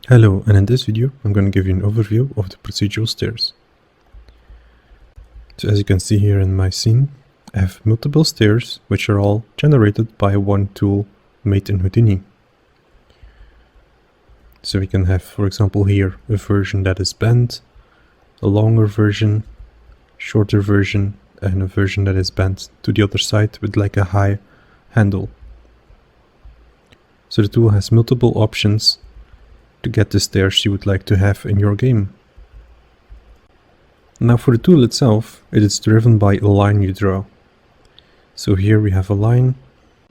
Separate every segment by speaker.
Speaker 1: Hello, and in this video I'm going to give you an overview of the procedural stairs. So as you can see here in my scene, I have multiple stairs which are all generated by one tool made in Houdini. So we can have, for example, here a version that is bent, a longer version, shorter version, and a version that is bent to the other side with like a high handle. So the tool has multiple options to get the stairs you would like to have in your game. Now for the tool itself, it is driven by a line you draw. So here we have a line,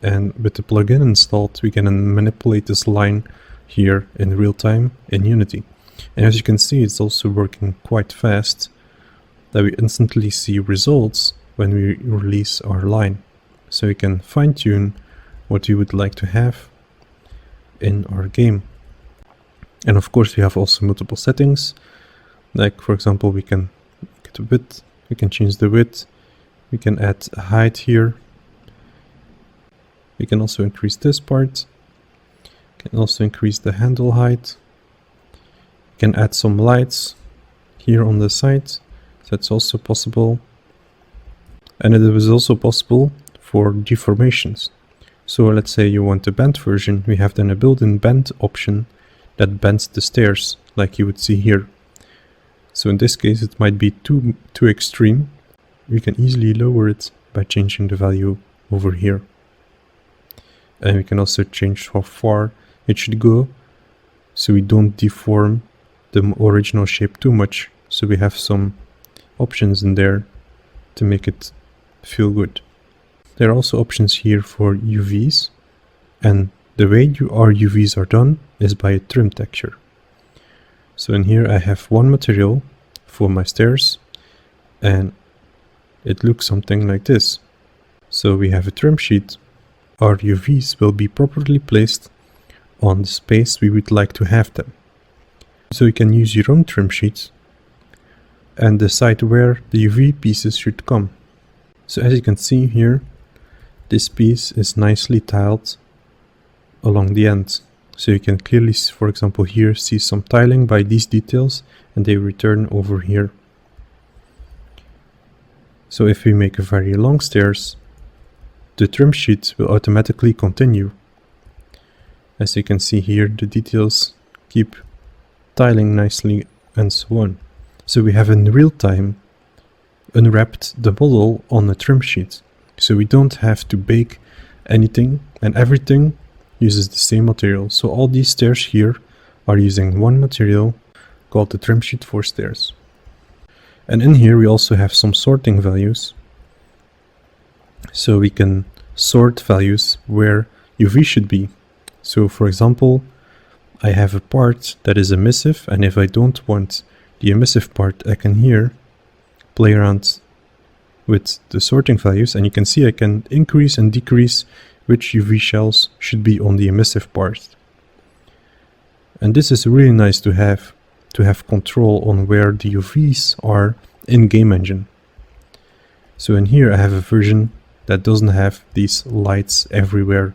Speaker 1: and with the plugin installed we can manipulate this line here in real time in Unity. And as you can see, it's also working quite fast, that we instantly see results when we release our line. So we can fine-tune what we would like to have in our game. And of course we have also multiple settings, like for example we can get the width, we can change the width, we can add a height here, we can also increase this part, we can also increase the handle height, we can add some lights here on the side, so that's also possible. And it is also possible for deformations. So let's say you want a bent version, we have then a built-in bend option that bends the stairs, like you would see here. So in this case it might be too extreme. We can easily lower it by changing the value over here. And we can also change how far it should go, so we don't deform the original shape too much. So we have some options in there to make it feel good. There are also options here for UVs, and the way our UVs are done is by a trim texture. So in here I have one material for my stairs, and it looks something like this. So we have a trim sheet. Our UVs will be properly placed on the space we would like to have them. So you can use your own trim sheet and decide where the UV pieces should come. So as you can see here, this piece is nicely tiled along the end. So you can clearly, for example, here see some tiling by these details, and they return over here. So if we make a very long stairs, the trim sheet will automatically continue. As you can see here, the details keep tiling nicely and so on. So we have in real time unwrapped the model on a trim sheet. So we don't have to bake anything, and everything uses the same material. So all these stairs here are using one material called the trim sheet for stairs. And in here we also have some sorting values. So we can sort values where UV should be. So for example, I have a part that is emissive, and if I don't want the emissive part, I can here play around with the sorting values, and you can see I can increase and decrease which UV shells should be on the emissive part. And this is really nice to have control on where the UVs are in game engine. So in here I have a version that doesn't have these lights everywhere.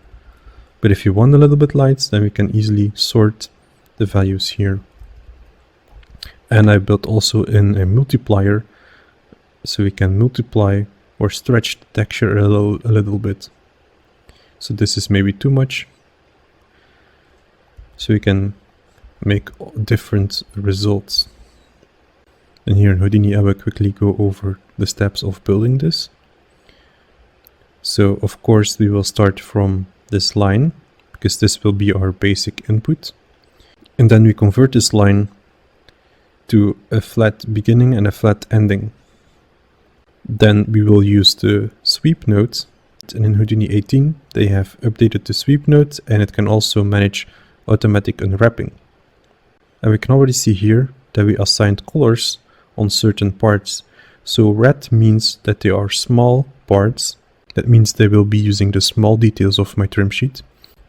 Speaker 1: But if you want a little bit lights, then we can easily sort the values here. And I built also in a multiplier, so we can multiply or stretch the texture a little bit. So this is maybe too much. So we can make different results. And here in Houdini I will quickly go over the steps of building this. So of course we will start from this line, because this will be our basic input. And then we convert this line to a flat beginning and a flat ending. Then we will use the sweep node. And in Houdini 18 they have updated the sweep node, and it can also manage automatic unwrapping. And we can already see here that we assigned colors on certain parts. So red means that they are small parts. That means they will be using the small details of my trim sheet.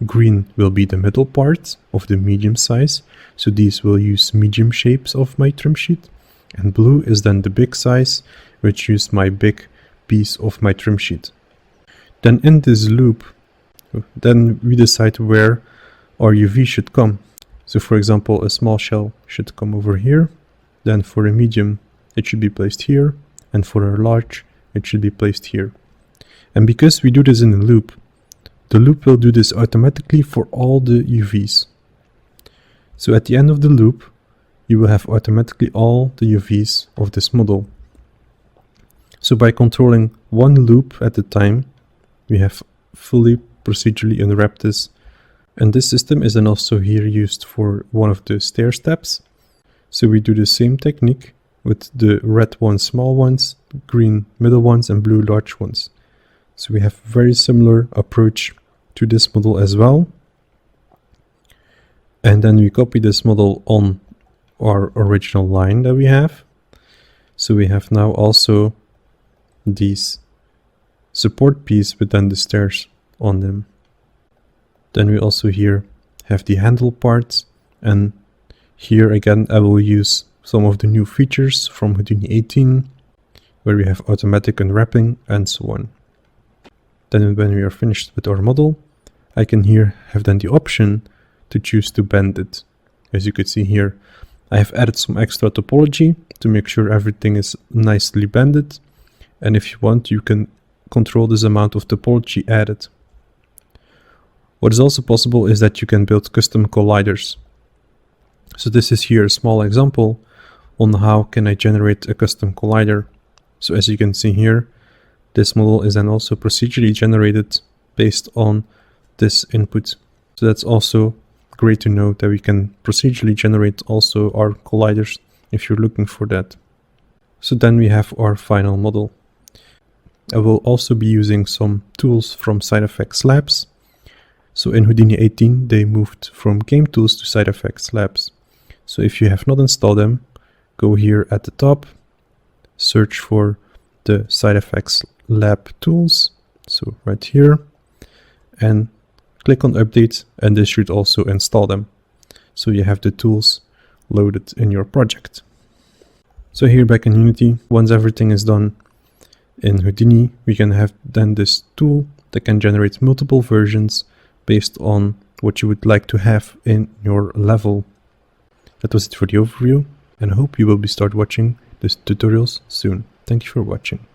Speaker 1: Green will be the middle part of the medium size. So these will use medium shapes of my trim sheet. And blue is then the big size, which use my big piece of my trim sheet. Then in this loop, then we decide where our UV should come. So for example, a small shell should come over here, then for a medium it should be placed here, and for a large it should be placed here. And because we do this in a loop, the loop will do this automatically for all the UVs. So at the end of the loop, you will have automatically all the UVs of this model. So by controlling one loop at a time, we have fully procedurally unwrapped this. And this system is then also here used for one of the stair steps. So we do the same technique with the red ones, small ones, green middle ones, and blue large ones. So we have very similar approach to this model as well. And then we copy this model on our original line that we have. So we have now also these support piece with then the stairs on them. Then we also here have the handle parts, and here again I will use some of the new features from Houdini 18, where we have automatic unwrapping and so on. Then when we are finished with our model, I can here have then the option to choose to bend it. As you can see here, I have added some extra topology to make sure everything is nicely bended, and if you want, you can control this amount of topology added. What is also possible is that you can build custom colliders. So this is here a small example on how can I generate a custom collider. So as you can see here, this model is then also procedurally generated based on this input. So that's also great to know that we can procedurally generate also our colliders if you're looking for that. So then we have our final model. I will also be using some tools from SideFX Labs. So in Houdini 18, they moved from Game Tools to SideFX Labs. So if you have not installed them, go here at the top, search for the SideFX Lab tools, so right here, and click on Update, and this should also install them. So you have the tools loaded in your project. So here back in Unity, once everything is done in Houdini, we can have then this tool that can generate multiple versions based on what you would like to have in your level. That was it for the overview, and I hope you will start watching these tutorials soon. Thank you for watching.